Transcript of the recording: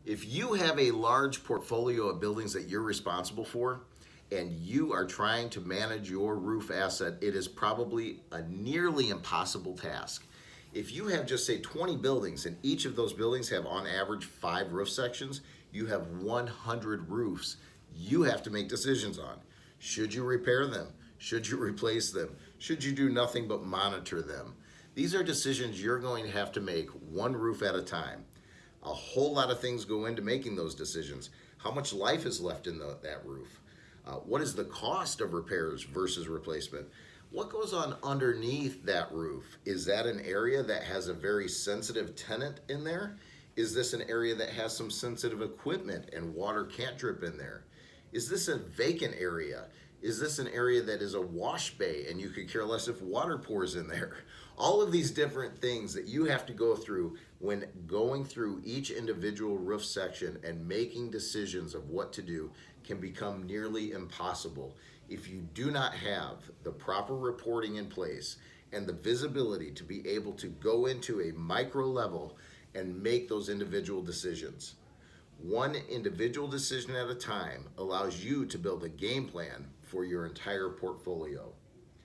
If you have a large portfolio of buildings that you're responsible for and you are trying to manage your roof asset, it is probably a nearly impossible task. If you have just say 20 buildings and each of those buildings have on average 5 roof sections, you have 100 roofs you have to make decisions on. Should you repair them? Should you replace them? Should you do nothing but monitor them? These are decisions you're going to have to make one roof at a time. A whole lot of things go into making those decisions. How much life is left in that roof? What is the cost of repairs versus replacement? What goes on underneath that roof? Is that an area that has a very sensitive tenant in there? Is this an area that has some sensitive equipment and water can't drip in there? Is this a vacant area? Is this an area that is a wash bay and you could care less if water pours in there? All of these different things that you have to go through when going through each individual roof section and making decisions of what to do can become nearly impossible if you do not have the proper reporting in place and the visibility to be able to go into a micro level and make those individual decisions. One individual decision at a time allows you to build a game plan for your entire portfolio.